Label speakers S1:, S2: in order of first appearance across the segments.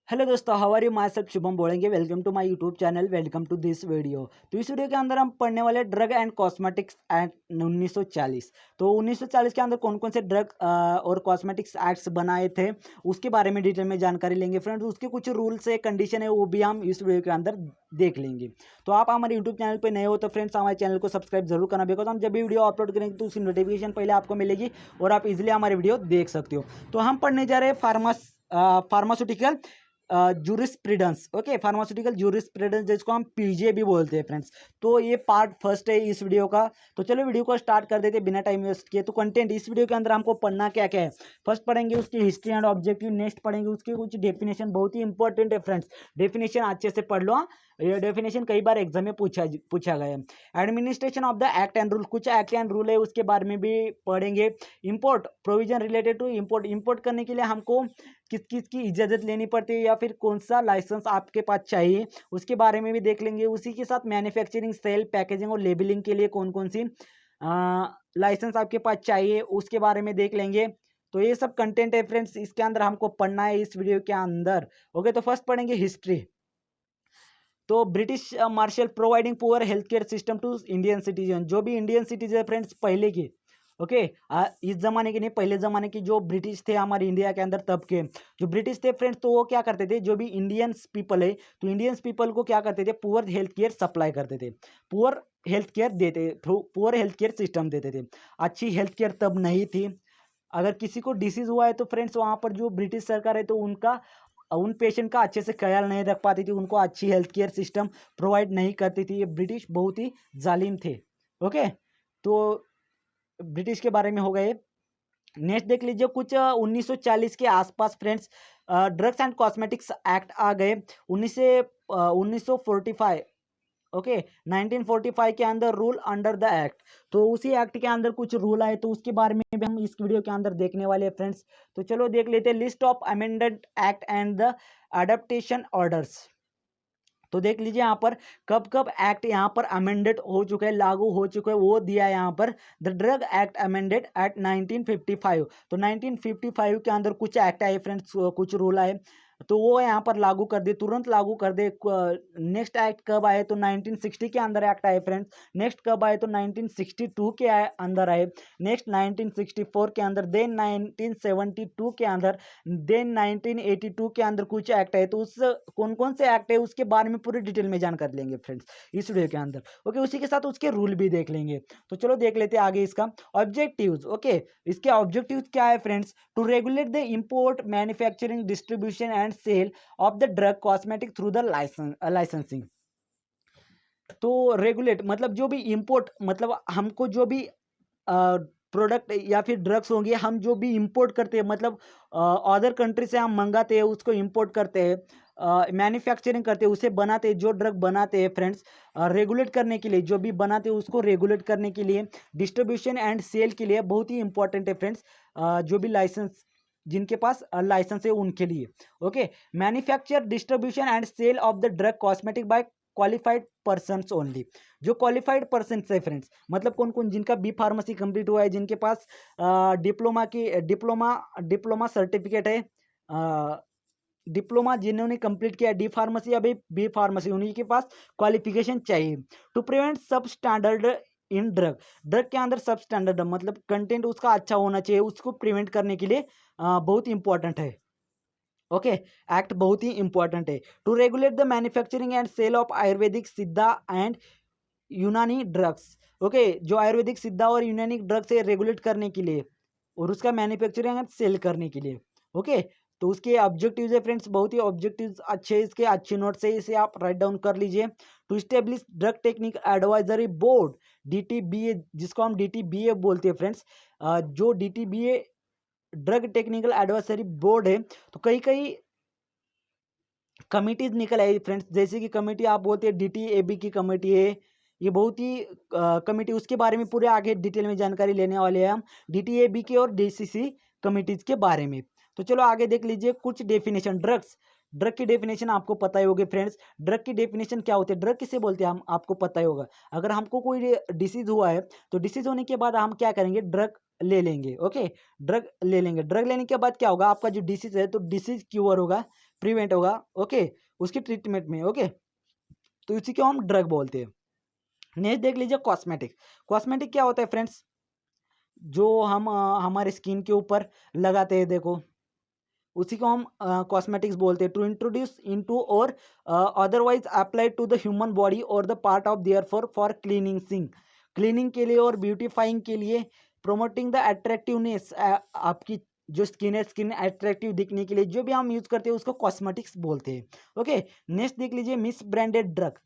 S1: Hello दोस्तों, how are you? Myself Shubham बोलेंगे। Welcome to my YouTube channel, welcome to this video. तो इस video के अंदर हम पढ़ने वाले ड्रग एंड कॉस्मेटिक्स एक्ट 1940। तो 1940 के अंदर कौन कौन से ड्रग और कॉस्मेटिक्स एक्ट्स बनाए थे उसके बारे में डिटेल में जानकारी लेंगे फ्रेंड्स। उसके कुछ रूल्स है, कंडीशन है, वो भी हम इस वीडियो के अंदर देख लेंगे। तो आप हमारे यूट्यूब चैनल पर नए हो तो फ्रेंड्स हमारे चैनल को सब्सक्राइब जरूर करना, बिकॉज हम जब भी वीडियो अपलोड करेंगे तो उसकी नोटिफिकेशन पहले आपको मिलेगी और आप इजिली हमारे वीडियो देख सकते हो। तो हम पढ़ने जा रहे हैं pharmaceutical jurisprudence. Okay, pharmaceutical jurisprudence जिसको हम पीजे भी बोलते हैं फ्रेंड्स। तो ये पार्ट फर्स्ट है इस वीडियो का। तो चलो वीडियो को स्टार्ट कर देते बिना टाइम वेस्ट किए। तो कंटेंट इस वीडियो के अंदर हमको पढ़ना क्या क्या है। फर्स्ट पढ़ेंगे उसकी हिस्ट्री एंड ऑब्जेक्टिव, नेक्स्ट पढ़ेंगे उसके कुछ डेफिनेशन, बहुत ही इंपॉर्टेंट है फ्रेंड्स। डेफिनेशन अच्छे से पढ़ लो, हाँ? ये डेफिनेशन कई बार एग्जाम में पूछा गया है। Administration of the act and rule, कुछ एक्ट एंड रूल है उसके बारे में भी पढ़ेंगे। Import provision related to import करने के लिए हमको किस किस की इजाज़त लेनी पड़ती है या फिर कौन सा लाइसेंस आपके पास चाहिए उसके बारे में भी देख लेंगे। उसी के साथ मैन्युफैक्चरिंग, सेल, पैकेजिंग और लेबलिंग के लिए कौन कौन सी लाइसेंस आपके पास चाहिए उसके बारे में देख लेंगे। तो ये सब कंटेंट है फ्रेंड्स, इसके अंदर हमको पढ़ना है इस वीडियो के अंदर। ओके, तो फर्स्ट पढ़ेंगे हिस्ट्री। तो British marshal providing poor health care system to Indian citizen, जो भी इंडियन सिटीजन फ्रेंड्स पहले के, ओके, इस जमाने के नहीं, पहले जमाने की जो ब्रिटिश थे हमारे इंडिया के अंदर तब के जो ब्रिटिश थे फ्रेंड्स, तो वो क्या करते थे, जो भी इंडियंस पीपल है तो इंडियंस पीपल को क्या करते थे, पुअर हेल्थ केयर सप्लाई करते थे, पुअर हेल्थ केयर देते, पुअर हेल्थ केयर सिस्टम देते थे। अच्छी हेल्थ केयर तब नहीं थी। अगर किसी को डिसीज हुआ है तो फ्रेंड्स वहाँ पर जो ब्रिटिश सरकार है तो उनका उन पेशेंट का अच्छे से ख्याल नहीं रख पाती थी, उनको अच्छी हेल्थ केयर सिस्टम प्रोवाइड नहीं करती थी। ये ब्रिटिश बहुत ही जालिम थे। ओके, तो ब्रिटिश के बारे में हो गए। नेक्स्ट देख लीजिए, कुछ 1940 के आसपास friends drugs and cosmetics act आ गए। 1945, ओके, 1945 के अंदर रूल अंडर द एक्ट। तो उसी एक्ट के अंदर कुछ रूल आए तो उसके बारे में भी हम इस वीडियो के अंदर देखने वाले हैं फ्रेंड्स। तो चलो देख लेते हैं list of amended act and the adaptation orders. तो देख लीजिए यहाँ पर कब कब एक्ट यहाँ पर अमेंडेड हो चुके हैं, लागू हो चुके हैं, वो दिया है यहाँ पर। The drug act amended at 1955। तो 1955 के अंदर कुछ एक्ट आए फ्रेंड्स, कुछ रूल आए तो वो यहाँ पर लागू कर दे, तुरंत लागू कर दे। नेक्स्ट एक्ट कब आए तो 1960 के अंदर एक्ट आए फ्रेंड्स। नेक्स्ट कब आए तो 1962 के अंदर आए। नेक्स्ट 1964 के अंदर, देन 1972 के अंदर, देन 1982 के अंदर कुछ एक्ट है। तो उस कौन कौन से एक्ट है उसके बारे में पूरी डिटेल में जानकारी लेंगे फ्रेंड्स इस वीडियो के अंदर। ओके, उसी के साथ उसके रूल भी देख लेंगे। तो चलो देख लेते हैं आगे इसका ऑब्जेक्टिव्स। ओके, इसके ऑब्जेक्टिव्स क्या है friends? To regulate the import, manufacturing, distribution and sale of the drug cosmetic through the licensing. तो रेगुलेट मतलब जो भी इंपोर्ट, मतलब हमको जो भी प्रोडक्ट या फिर ड्रग्स होंगे, हम जो भी इंपोर्ट करते हैं, मतलब अदर कंट्री से हम मंगाते हैं, उसको इंपोर्ट करते हैं, मैन्युफैक्चरिंग करते हैं, उसे बनाते हैं, जो ड्रग बनाते हैं फ्रेंड्स, रेगुलेट करने के लिए, जो भी बनाते हैं उसको रेगुलेट करने के लिए, डिस्ट्रीब्यूशन एंड सेल के लिए बहुत ही इंपॉर्टेंट है फ्रेंड्स, जो भी लाइसेंस, जिनके पास लाइसेंस है उनके लिए। Okay, manufacture, distribution and sale of the drug cosmetic by qualified persons only. जो क्वालिफाइड पर्सन है फ्रेंड्स, मतलब कौन कौन, जिनका बी फार्मेसी कंप्लीट हुआ है, जिनके पास डिप्लोमा सर्टिफिकेट है, डिप्लोमा जिन्होंने कंप्लीट किया, डी फार्मेसी या बी फार्मेसी, उन्हीं के पास क्वालिफिकेशन चाहिए। टू प्रिवेंट सब स्टैंडर्ड इन ड्रग, ड्रग के अंदर सब स्टैंडर्ड मतलब कंटेंट उसका अच्छा होना चाहिए, उसको प्रिवेंट करने के लिए बहुत इंपॉर्टेंट है। ओके, एक्ट बहुत ही इंपॉर्टेंट है। To regulate the manufacturing and sale of ayurvedic, Siddha and यूनानी ड्रग्स। ओके, जो आयुर्वेदिक, सिद्धा और यूनानी ड्रग्स है रेगुलेट करने के लिए और उसका मैन्युफैक्चरिंग एंड सेल करने के लिए। ओके, तो उसके ऑब्जेक्टिव्स है फ्रेंड्स, बहुत ही ऑब्जेक्टिव्स अच्छे, इसके अच्छे नोट्स है, इसे आप राइट डाउन कर लीजिए। To establish drug technique advisory board, DTBA, जिसको हम डीटीबीए बोलते हैं फ्रेंड्स। जो DTBA drug technical advisory board है, तो कई कई कमिटीज निकल आई फ्रेंड्स, जैसे कि कमेटी आप बोलते हैं डीटीएबी की कमेटी है, ये बहुत ही कमेटी, उसके बारे में पूरे आगे डिटेल में जानकारी लेने वाले हैं हम, डीटीएबी की और डीसीसी कमिटीज के बारे में। तो चलो आगे देख लीजिए कुछ डेफिनेशन। ड्रग्स, ड्रग की डेफिनेशन आपको पता ही होगी फ्रेंड्स। ड्रग की डेफिनेशन क्या होती है, ड्रग किसे बोलते हैं हम, आपको पता ही होगा। अगर हमको कोई डिसीज हुआ है तो डिसीज होने के बाद हम क्या करेंगे, ड्रग ले लेंगे। ओके, ड्रग ले लेंगे, ड्रग लेने के बाद क्या होगा, आपका जो डिसीज है तो डिसीज क्योर होगा, प्रिवेंट होगा, ओके, उसकी ट्रीटमेंट में, ओके, तो इसी को हम ड्रग बोलते हैं। नेक्स्ट देख लीजिए कॉस्मेटिक। कॉस्मेटिक क्या होता है फ्रेंड्स, जो हम हमारे स्किन के ऊपर लगाते हैं, देखो उसी को हम कॉस्मेटिक्स बोलते हैं। टू इंट्रोड्यूस इनटू और otherwise applied to the human body और the part of their for cleaning, cleaning के लिए और ब्यूटीफाइंग के लिए, प्रोमोटिंग द अट्रैक्टिवनेस, आपकी जो स्किन है, स्किन अट्रैक्टिव दिखने के लिए जो भी हम यूज करते हैं उसको कॉस्मेटिक्स बोलते हैं, ओके। नेक्स्ट देख लीजिए miss branded drug.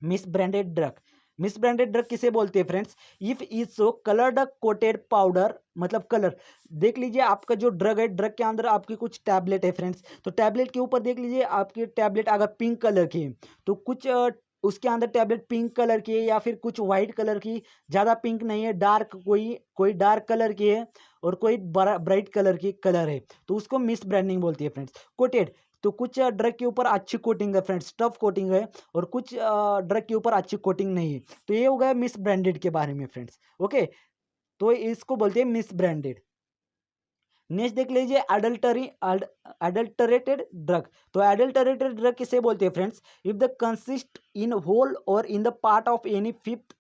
S1: Miss branded drug, miss branded drug किसे बोलते हैं friends, if is so coloured coated powder, मतलब कलर, देख लीजिए आपका जो ड्रग है, ड्रग के अंदर आपकी कुछ टैबलेट है फ्रेंड्स, तो टैबलेट के ऊपर देख लीजिए आपकी टैबलेट अगर पिंक कलर की है तो कुछ उसके अंदर टैबलेट पिंक कलर की है, या फिर कुछ वाइट कलर की, ज़्यादा पिंक नहीं है, डार्क कोई कोई डार्क कलर की है और कोई ब्राइट कलर की कलर है, तो उसको मिस ब्रांडिंग बोलती है फ्रेंड्स। कोटेड, तो कुछ ड्रग के ऊपर अच्छी कोटिंग है फ्रेंड्स, टफ कोटिंग है, और कुछ ड्रग के ऊपर अच्छी कोटिंग नहीं है, तो ये हो गया मिस ब्रांडेड के बारे में फ्रेंड्स, ओके, तो इसको बोलते हैं मिस ब्रांडेड। नेक्स्ट देख लीजिए अडल्टरेटेड ड्रग। तो अडल्टरेटेड ड्रग किसे बोलते हैं friends, if the consist in whole और in the part of any filthy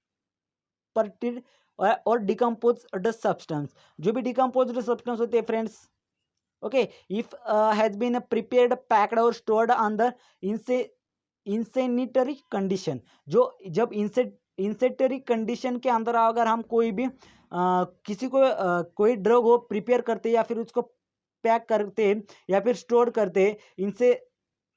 S1: putrid और डिकम्पोज्ड सब्सटेंस, जो भी डिकम्पोज्ड सब्सटेंस होते हैं friends, okay, if has been prepared packed और स्टोर्ड ऑन द इनसे इंसेनिटरी कंडीशन, जो जब इंसेटरी कंडीशन के अंदर अगर हम कोई भी किसी को कोई ड्रग हो प्रिपेयर करते हैं या फिर उसको पैक करते हैं या फिर स्टोर करते हैं, इनसे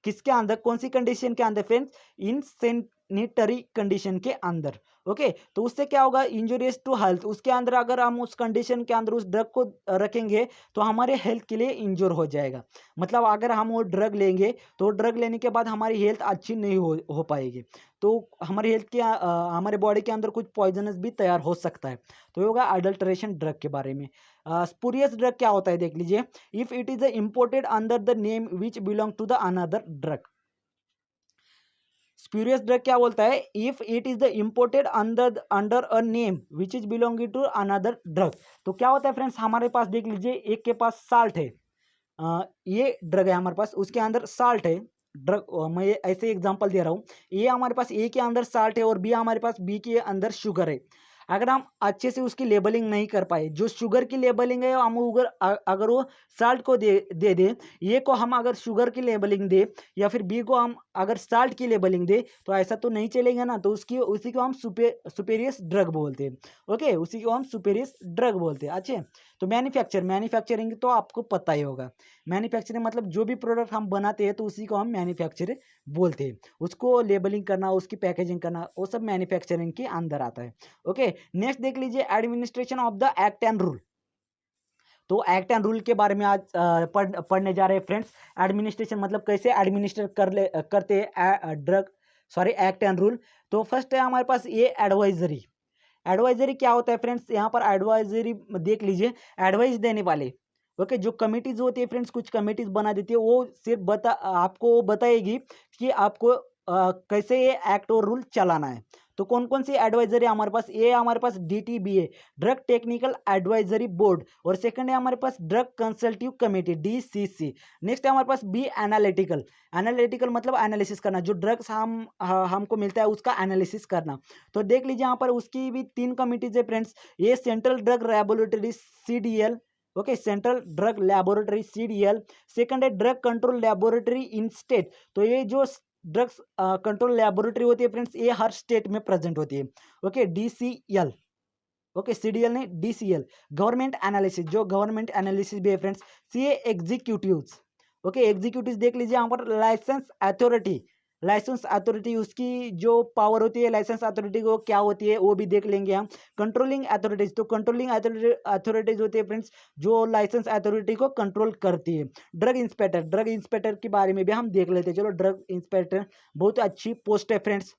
S1: किसके अंदर, कौन सी कंडीशन के अंदर फ्रेंड्स, इन सैनिटरी कंडीशन के अंदर, ओके, तो उससे क्या होगा, इंजूरियस टू हेल्थ, उसके अंदर अगर हम उस कंडीशन के अंदर उस ड्रग को रखेंगे तो हमारे हेल्थ के लिए इंजोर हो जाएगा, मतलब अगर हम वो ड्रग लेंगे तो ड्रग लेने के बाद हमारी हेल्थ अच्छी नहीं हो पाएगी, तो हमारी हेल्थ के हमारे बॉडी के अंदर कुछ पॉइजनस भी तैयार हो सकता है, तो ये होगा अडल्ट्रेशन ड्रग के बारे में। स्पूरियस ड्रग क्या होता है देख लीजिए, if it is imported under the name which belong to the another drug. Spurious drug क्या बोलता है, if it is the imported under under a name which is belonging to another drug. तो क्या होता है फ्रेंड्स, हमारे पास देख लीजिए एक के पास साल्ट है, ये ड्रग है हमारे पास, उसके अंदर साल्ट है, ड्रग मैं ऐसे एग्जांपल दे रहा हूँ, ए हमारे पास ए के अंदर साल्ट है और बी हमारे पास बी के अंदर शुगर है। अगर हम अच्छे से उसकी लेबलिंग नहीं कर पाए, जो शुगर की लेबलिंग है हम अगर वो साल्ट को दे दें, ए को हम अगर शुगर की लेबलिंग दे या फिर बी को हम अगर साल्ट की लेबलिंग दे, तो ऐसा तो नहीं चलेगा ना, तो उसी को हम सुपेरियस ड्रग बोलते हैं, ओके, उसी को हम सुपेरियस ड्रग बोलते हैं। अच्छे, तो मैन्युफैक्चरिंग तो आपको पता ही होगा, मैन्युफैक्चरिंग मतलब जो भी प्रोडक्ट हम बनाते हैं तो उसी को हम मैन्युफैक्चर बोलते हैं, उसको लेबलिंग करना, उसकी पैकेजिंग करना, वो सब मैन्युफैक्चरिंग के अंदर आता है, ओके। नेक्स्ट देख लीजिए administration of the act and rule. तो एक्ट एंड रूल के बारे में आज पढ़ने जा रहे हैं फ्रेंड्स। एडमिनिस्ट्रेशन मतलब कैसे एडमिनिस्ट्रेट करते हैं drug, sorry act and rule. तो फर्स्ट है हमारे पास ये एडवाइजरी। एडवाइजरी क्या होता है फ्रेंड्स, यहाँ पर एडवाइजरी देख लीजिए, एडवाइस देने वाले, ओके, जो कमिटीज होती है फ्रेंड्स, कुछ कमिटीज बना देती है, वो सिर्फ आपको बताएगी कि आपको कैसे ये एक्ट और रूल चलाना है। तो कौन कौन सी एडवाइजरी हमारे पास, ये हमारे पास DTBA, drug technical advisory board, और सेकंड है हमारे पास ड्रग कंसल्टिव कमेटी DCC। नेक्स्ट है हमारे पास बी एनालिटिकल। एनालिटिकल मतलब एनालिसिस करना, जो ड्रग्स हमको मिलता है उसका एनालिसिस करना। तो देख लीजिए यहाँ पर उसकी भी 3 कमिटीज है फ्रेंड्स, ये central drug laboratory CDL, okay, central drug laboratory CDL। Second है drug control laboratory in state, तो ये जो ड्रग्स कंट्रोल लेबोरेटरी होती है फ्रेंड्स, ये हर स्टेट में प्रेजेंट होती है, ओके, DCL, ओके, CDL नहीं DCL। गवर्नमेंट एनालिसिस, जो गवर्नमेंट एनालिसिस भी है friends, CA executives, okay, executives देख लीजिए यहाँ पर लाइसेंस अथॉरिटी, लाइसेंस अथॉरिटी उसकी जो पावर होती है लाइसेंस अथॉरिटी को क्या होती है वो भी देख लेंगे हम। कंट्रोलिंग अथॉरिटीज, तो कंट्रोलिंग अथॉरिटीज होती है फ्रेंड्स जो लाइसेंस अथॉरिटी को कंट्रोल करती है। ड्रग इंस्पेक्टर, ड्रग इंस्पेक्टर के बारे में भी हम देख लेते हैं, चलो ड्रग इंस्पेक्टर बहुत अच्छी पोस्ट है फ्रेंड्स,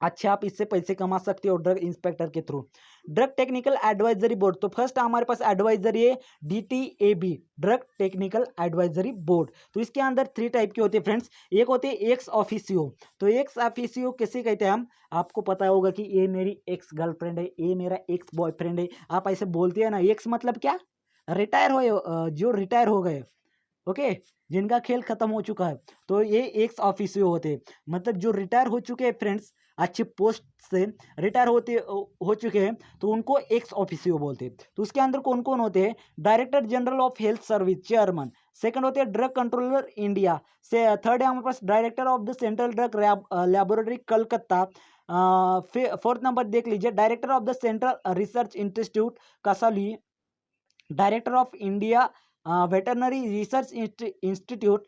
S1: अच्छे आप इससे पैसे कमा सकते हो ड्रग इंस्पेक्टर के through. Drug technical advisory board, तो फर्स्ट हमारे पास एडवाइजरी है DTAB, drug technical advisory board. तो इसके अंदर 3 टाइप के होते हैं फ्रेंड्स, एक होते हैं एक्स ऑफिसियो। तो एक्स ऑफिसियो किसे कहते हैं हम, आपको पता होगा कि ये मेरी एक्स गर्लफ्रेंड है, ये मेरा एक्स बॉयफ्रेंड है, आप ऐसे बोलते हैं ना। एक्स मतलब क्या, रिटायर हो, जो रिटायर हो गए, ओके, जिनका खेल खत्म हो चुका है, तो ये एक्स ऑफिसियो होते हैं। मतलब जो रिटायर हो चुके हैं फ्रेंड्स, अच्छे पोस्ट से रिटायर हो चुके हैं, तो उनको एक्स ऑफिसियो बोलते हैं। तो उसके अंदर कौन कौन होते हैं? Director general of health service, chairman. Second होते हैं ड्रग कंट्रोलर इंडिया से। थर्ड है हमारे पास director of the central drug laboratory Calcutta. Fourth number देख लीजिए, director of the central research institute Kasauli. Director of India veterinary research institute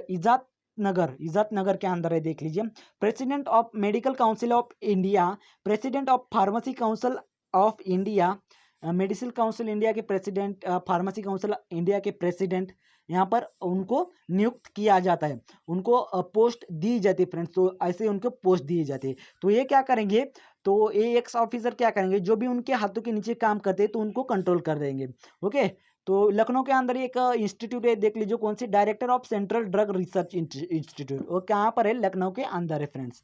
S1: Izatnagar के अंदर है, देख लीजिए। President of medical council of India, president of pharmacy council of India, medicine council India के president, pharmacy council India के president, यहाँ पर उनको नियुक्त किया जाता है, उनको पोस्ट दी जाती है फ्रेंड्स। तो ऐसे उनको पोस्ट दी जाती है। तो ये क्या करेंगे? तो ये एक्स ऑफिसर क्या करेंगे? जो भी उनके हाथों के नीचे काम करते हैं, तो उनको कंट्रोल कर देंगे। ओके, तो लखनऊ के अंदर एक इंस्टीट्यूट है, देख लीजिए कौन सी, director of central drug research institute. वो कहाँ पर है? लखनऊ के अंदर है फ्रेंड्स।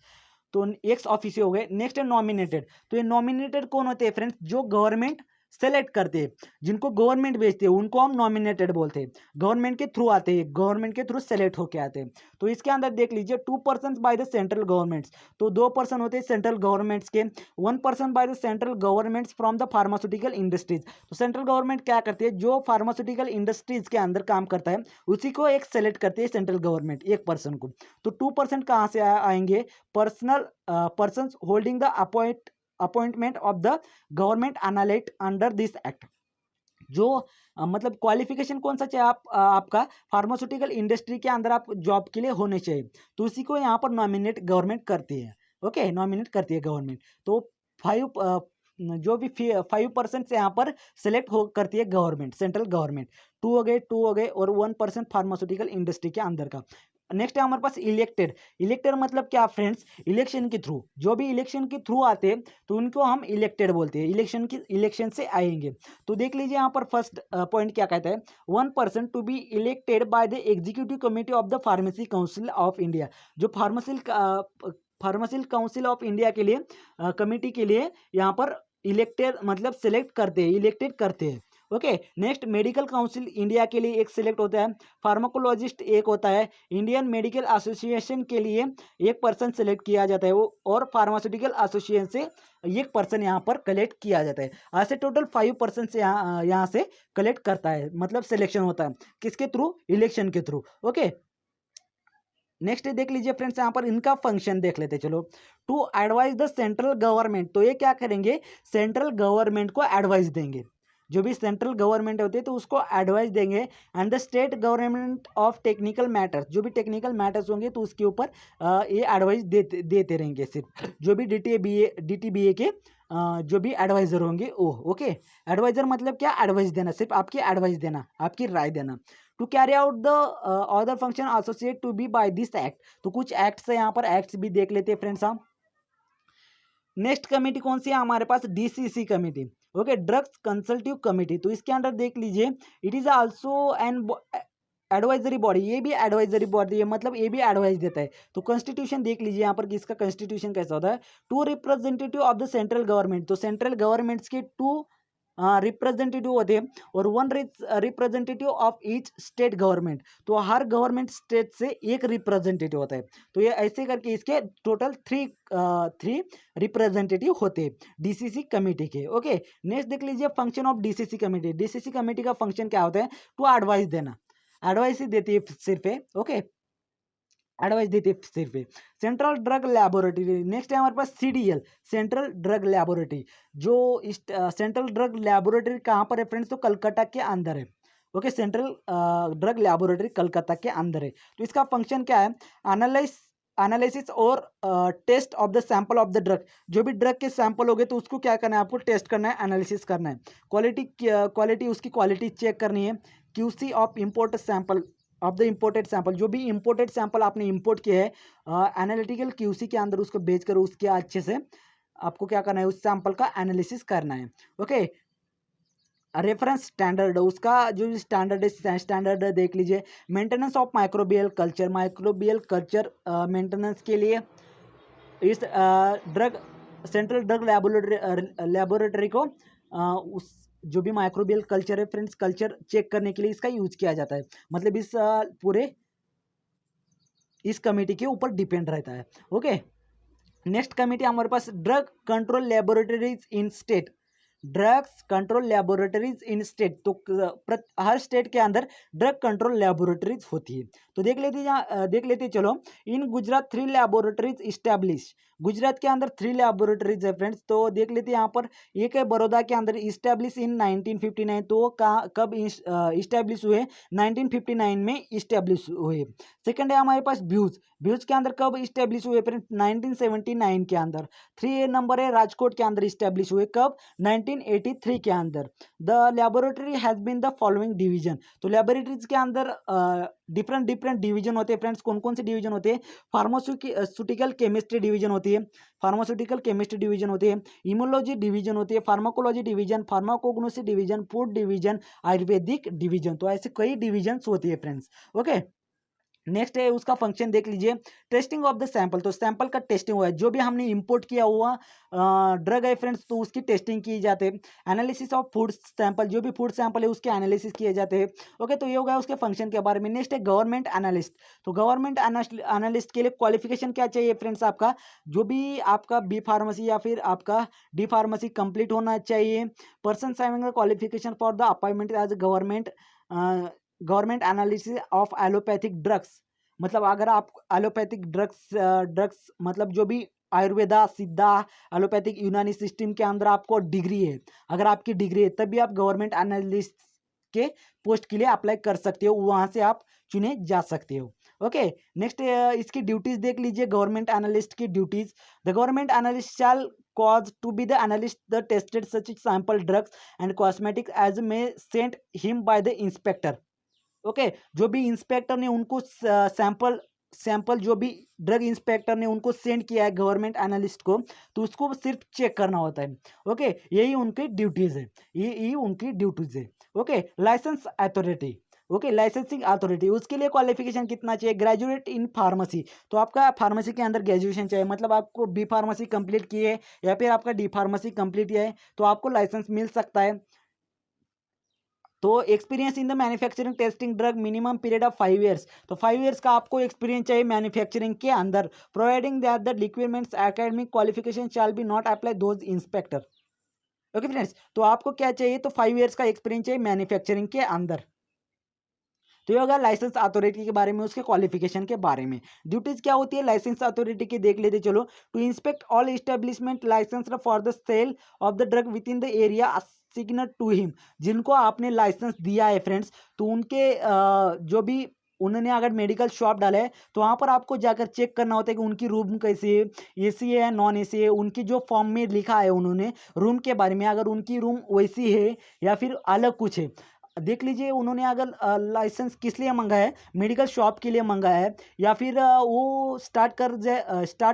S1: तो एक्स ऑफिसियो हो गए। नेक्स्ट है नॉमिनेटेड। तो ये नॉमिनेटेड कौन होते हैं फ्रेंड्स? जो गवर्नमेंट सेलेक्ट करते हैं, जिनको गवर्नमेंट भेजते हैं, उनको हम नॉमिनेटेड बोलते हैं। गवर्नमेंट के थ्रू आते हैं, गवर्नमेंट के थ्रू सेलेक्ट होके आते हैं। तो इसके अंदर देख लीजिए 2% बाय द सेंट्रल गवर्नमेंट्स। तो 2% होते हैं सेंट्रल गवर्नमेंट्स के, 1% by the central governments from the pharmaceutical industries. तो सेंट्रल गवर्नमेंट क्या करती है? जो फार्मास्यूटिकल इंडस्ट्रीज के अंदर काम करता है, उसी को एक सेलेक्ट करती है सेंट्रल गवर्नमेंट, 1% को। तो 2% कहाँ से आएंगे? Personal persons holding the appointment of the government analyte under this act. जो मतलब क्वालिफिकेशन कौन सा चाहिए आपका? फार्मास्यूटिकल इंडस्ट्री के अंदर आप जॉब के लिए होने चाहिए, तो उसी को यहाँ पर नॉमिनेट गवर्नमेंट करती है। ओके, नॉमिनेट करती है गवर्नमेंट। तो 5% से यहाँ पर सेलेक्ट हो करती है गवर्नमेंट, सेंट्रल गवर्नमेंट। 2 हो गए और 1% फार्मास्यूटिकल इंडस्ट्री के अंदर का। नेक्स्ट है हमारे पास इलेक्टेड। इलेक्टेड मतलब क्या फ्रेंड्स? इलेक्शन के थ्रू, जो भी इलेक्शन के थ्रू आते हैं, तो उनको हम इलेक्टेड बोलते हैं। इलेक्शन से आएंगे। तो देख लीजिए यहाँ पर फर्स्ट पॉइंट क्या कहता है? 1% to be elected by the executive committee of the pharmacy council of India. जो फार्मेसी काउंसिल ऑफ इंडिया के लिए कमिटी के लिए यहाँ पर इलेक्टेड मतलब सिलेक्ट करते हैं, इलेक्टेड करते हैं। Okay, next medical council India के लिए एक सिलेक्ट होता है, फार्माकोलॉजिस्ट एक होता है, इंडियन मेडिकल एसोसिएशन के लिए 1% सेलेक्ट किया जाता है वो, और फार्मास्यूटिकल एसोसिएशन से 1% यहाँ पर कलेक्ट किया जाता है। ऐसे टोटल 5% से यहाँ से कलेक्ट करता है, मतलब सिलेक्शन होता है किसके थ्रू? इलेक्शन के थ्रू। ओके, नेक्स्ट देख लीजिए फ्रेंड्स, यहाँ पर इनका फंक्शन देख लेते हैं। चलो, to advise the central government. तो ये क्या करेंगे? सेंट्रल गवर्नमेंट को एडवाइस देंगे। जो भी सेंट्रल गवर्नमेंट होती है, तो उसको एडवाइस देंगे। And the state government of technical matters, जो भी टेक्निकल मैटर्स होंगे, तो उसके ऊपर ये एडवाइस देते रहेंगे। सिर्फ जो भी DTBA के जो भी एडवाइजर होंगे, ओके। एडवाइजर मतलब क्या? एडवाइस देना, सिर्फ आपकी एडवाइस देना, आपकी राय देना। To carry out the other function associate to be by this act. तो कुछ एक्ट्स है, यहाँ पर एक्ट्स भी देख लेते हैं फ्रेंड्स हम। नेक्स्ट कमेटी कौन सी है हमारे पास? DCC committee. Okay, drugs consultative committee. तो इसके अंदर देख लीजिए, it is also an advisory body. ये भी एडवाइजरी बॉडी है, मतलब ये भी एडवाइस देता है। तो कॉन्स्टिट्यूशन देख लीजिए यहाँ पर कि इसका कॉन्स्टिट्यूशन कैसा होता है। 2 representative of the central government. तो सेंट्रल गवर्नमेंट्स के 2 रिप्रेजेंटेटिव होते हैं, और 1 representative of each state government. तो हर गवर्नमेंट स्टेट से 1 रिप्रेजेंटेटिव होता है। तो ये ऐसे करके इसके टोटल 3 रिप्रेजेंटेटिव होते हैं DCC कमेटी के। ओके, नेक्स्ट देख लीजिए function of DCC committee. DCC committee का फंक्शन क्या होता है? टू एडवाइस देना, एडवाइस ही देती है सिर्फ। ओके, एडवाइस देती है सिर्फ। Central drug laboratory. नेक्स्ट है हमारे पास CDL, सेंट्रल ड्रग लेबोरेटरी। जो सेंट्रल ड्रग लेबोरेटरी कहाँ पर है फ्रेंड्स? तो कलकत्ता के अंदर है। Okay, central drug laboratory Calcutta के अंदर है। तो इसका फंक्शन क्या है? एनालिसिस और test of the sample of the drug. जो भी ड्रग के सैंपल हो गए, तो उसको क्या करना है? आपको टेस्ट करना है, एनालिसिस करना है। क्वालिटी उसकी क्वालिटी चेक करनी है। QC of import sample of the imported sample. जो भी इम्पोर्टेड सैंपल आपने इम्पोर्ट किए हैं, एनालिटिकल QC के अंदर उसको भेजकर उसके अच्छे से आपको क्या करना है? उस सैंपल का एनालिसिस करना है। ओके, रेफरेंस स्टैंडर्ड, उसका जो स्टैंडर्ड है, स्टैंडर्ड देख लीजिए। Maintenance of microbial culture maintenance के लिए इस सेंट्रल ड्रग लेबोरेटरी को उस जो भी माइक्रोबियल कल्चर है फ्रेंड्स, कल्चर चेक करने के लिए इसका यूज किया जाता है। मतलब पूरे इस कमेटी के ऊपर डिपेंड रहता है। ओके, नेक्स्ट कमेटी हमारे पास drug control laboratories in state. Drugs control laboratories in state, तो हर स्टेट के अंदर ड्रग कंट्रोल लेबोरेटरीज होती है। तो देख लेते चलो। इन गुजरात 3 लेबोरेटरीज इस्टेब्लिश। गुजरात के अंदर 3 लेबोरेटरीज है फ्रेंड्स। तो देख लेते हैं यहाँ पर, एक है बड़ौदा के अंदर, इस्टेब्लिश इन 1959। तो कब इस्टेब्लिश हुए? 1959 में इस्टेब्लिश हुए। सेकंड है हमारे पास भ्यूज। भ्यूज के अंदर कब इस्टेब्लिश हुए फ्रेंड्स? 1979 के अंदर। 3 नंबर है राजकोट के अंदर इस्टेब्लिश हुए, कब? 1983 के अंदर। The laboratory has been the following division. तो लेबोरेटरीज के अंदर डिफरेंट डिफरेंट डिवीजन होते हैं फ्रेंड्स। कौन कौन से डिवीजन होते हैं? फार्मास्यूटिकल केमिस्ट्री डिवीजन होती है, फार्मास्यूटिकल केमिस्ट्री डिवीजन होती है, इम्यूनोलॉजी डिवीजन होती है, pharmacology division, pharmacognosy division, food division, Ayurvedic division. तो ऐसे कई डिवीजन होती है फ्रेंड्स। ओके, नेक्स्ट है उसका फंक्शन देख लीजिए, टेस्टिंग ऑफ द सैंपल। तो सैंपल का टेस्टिंग हुआ है, जो भी हमने इंपोर्ट किया हुआ ड्रग है फ्रेंड्स, तो उसकी टेस्टिंग की जाती है। एनालिसिस ऑफ फूड सैंपल, जो भी फूड सैंपल है उसके एनालिसिस किए जाते हैं। ओके, तो ये हो गया उसके फंक्शन के बारे में। नेक्स्ट है गवर्नमेंट एनालिस्ट। तो गवर्नमेंट एनालिस्ट के लिए क्वालिफिकेशन क्या चाहिए फ्रेंड्स? आपका जो भी आपका बी फार्मेसी या फिर आपका डी फार्मेसी कंप्लीट होना चाहिए। Person having the qualification for the appointment as government analysis of allopathic drugs. मतलब अगर आप एलोपैथिक ड्रग्स मतलब जो भी आयुर्वेदा, सिद्धा, एलोपैथिक, यूनानी सिस्टम के अंदर आपको डिग्री है, अगर आपकी डिग्री है तभी आप गवर्नमेंट एनालिस्ट के पोस्ट के लिए अप्लाई कर सकते हो, वहां से आप चुने जा सकते हो। ओके, नेक्स्ट इसकी ड्यूटीज देख लीजिए, गवर्नमेंट एनालिस्ट की duties. The government analyst shall cause to be the analyst the tested such sample drugs and cosmetics as may sent him by the inspector। Okay, जो भी इंस्पेक्टर ने उनको sample जो भी ड्रग इंस्पेक्टर ने उनको send किया है गवर्नमेंट एनालिस्ट को, तो उसको सिर्फ चेक करना होता है। ओके, यही उनकी ड्यूटीज है, यही उनकी ड्यूटीज है। Okay, license authority. Okay, licensing authority, उसके लिए क्वालिफिकेशन कितना चाहिए? Graduate in pharmacy. तो आपका फार्मेसी के अंदर ग्रेजुएशन चाहिए, मतलब आपको बी फार्मेसी कंप्लीट की है या फिर आपका डी फार्मेसी कंप्लीट किया है तो आपको लाइसेंस मिल सकता है। तो experience in the manufacturing testing drug minimum period of 5 years. तो 5 ईयर्स का आपको एक्सपीरियंस चाहिए मैन्युफैक्चरिंग के अंदर। Providing that the requirements academic qualification shall be not apply those inspector. Okay friends, तो आपको क्या चाहिए? तो 5 ईयर्स का एक्सपीरियंस चाहिए मैन्युफैक्चरिंग के अंदर। तो ये होगा लाइसेंस अथॉरिटी के बारे में, उसके क्वालिफिकेशन के बारे में। ड्यूटीज क्या होती है लाइसेंस अथॉरिटी की, देख लेते चलो। To inspect all establishment licence for the sale of the drug within the area assigned to him. जिनको आपने लाइसेंस दिया है फ्रेंड्स, तो उनके जो भी उन्होंने अगर मेडिकल शॉप डाला है तो वहाँ पर आपको जाकर चेक करना होता है कि उनकी रूम कैसी है, एसी है नॉन एसी है, उनकी जो फॉर्म में लिखा है उन्होंने रूम के बारे में, अगर उनकी रूम वैसी है या फिर अलग कुछ है। देख लीजिए उन्होंने अगर लाइसेंस किस लिए मंगाया है, मेडिकल शॉप के लिए मंगाया है या फिर वो स्टार्ट कर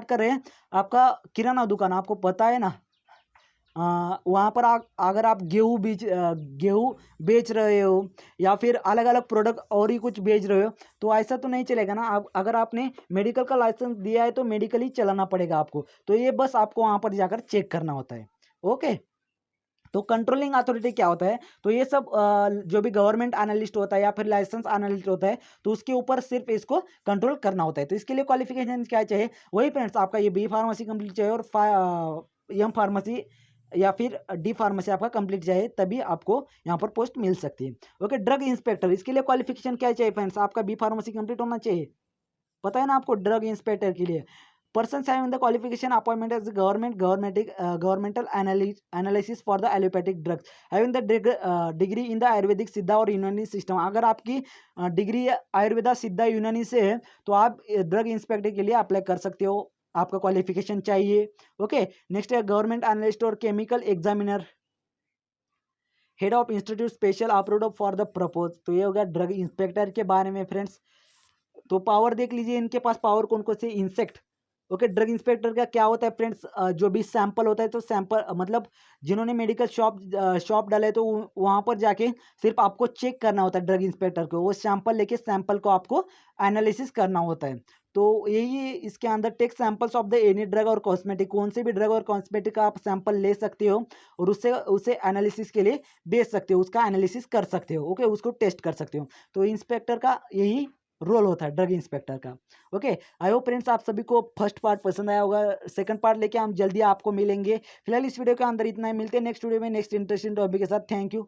S1: रहे हैं आपका किराना दुकान, आपको पता है ना। वहाँ पर अगर आप गेहूँ बेच रहे हो या फिर अलग अलग प्रोडक्ट और ही कुछ बेच रहे हो तो ऐसा तो नहीं चलेगा ना। आप अगर आपने मेडिकल का लाइसेंस दिया है तो मेडिकल ही चलाना पड़ेगा आपको। तो ये बस आपको वहाँ पर जाकर चेक करना होता है। ओके, तो कंट्रोलिंग अथॉरिटी क्या होता है? तो ये सब जो भी गवर्नमेंट एनालिस्ट होता है या फिर लाइसेंस एनालिस्ट होता है तो उसके ऊपर सिर्फ इसको कंट्रोल करना होता है। तो इसके लिए क्वालिफिकेशन क्या चाहिए? वही फ्रेंड्स, आपका ये बी फार्मेसी कंप्लीट चाहिए और एम फार्मेसी या फिर डी फार्मेसी आपका कंप्लीट चाहिए, तभी आपको यहाँ पर पोस्ट मिल सकती है। ओके, ड्रग इंस्पेक्टर, इसके लिए क्वालिफिकेशन क्या चाहिए फ्रेंड्स? आपका बी फार्मेसी कंप्लीट होना चाहिए, पता है ना आपको। ड्रग इंस्पेक्टर के लिए persons having the qualification appointment as the governmental analysis for the allopathic drugs having the degree in the Ayurvedic सिद्धा और यूनानी सिस्टम। अगर आपकी डिग्री आयुर्वेदा, सिद्धा, यूनानी से है तो आप ड्रग इंस्पेक्टर के लिए अप्लाई कर सकते हो, आपका क्वालिफिकेशन चाहिए। ओके, नेक्स्ट है गवर्नमेंट एनालिस्ट और chemical examiner, head of institute special approved for the propose. तो ये हो गया ड्रग इंस्पेक्टर के बारे में फ्रेंड्स। तो पावर देख लीजिए इनके पास, पावर कौन कौन से इंसेक्ट। ओके, ड्रग इंस्पेक्टर का क्या होता है फ्रेंड्स? जो भी सैंपल होता है तो सैंपल मतलब जिन्होंने मेडिकल शॉप डाले तो वहाँ पर जाके सिर्फ आपको चेक करना होता है ड्रग इंस्पेक्टर को, वो सैंपल लेके सैंपल को आपको एनालिसिस करना होता है। तो यही इसके अंदर take samples of the any drug और कॉस्मेटिक, कौन से भी ड्रग और कॉस्मेटिक का आप सैंपल ले सकते हो और उससे उसे एनालिसिस के लिए भेज सकते हो, उसका एनालिसिस कर सकते हो। ओके, उसको टेस्ट कर सकते हो। तो इंस्पेक्टर का यही रोल होता है, ड्रग इंस्पेक्टर का। ओके, आई होप फ्रेंड्स आप सभी को फर्स्ट पार्ट पसंद आया होगा। सेकंड पार्ट लेके हम जल्दी आपको मिलेंगे। फिलहाल इस वीडियो के अंदर इतना ही, मिलते हैं नेक्स्ट वीडियो में नेक्स्ट इंटरेस्टिंग टॉपिक के साथ। Thank you.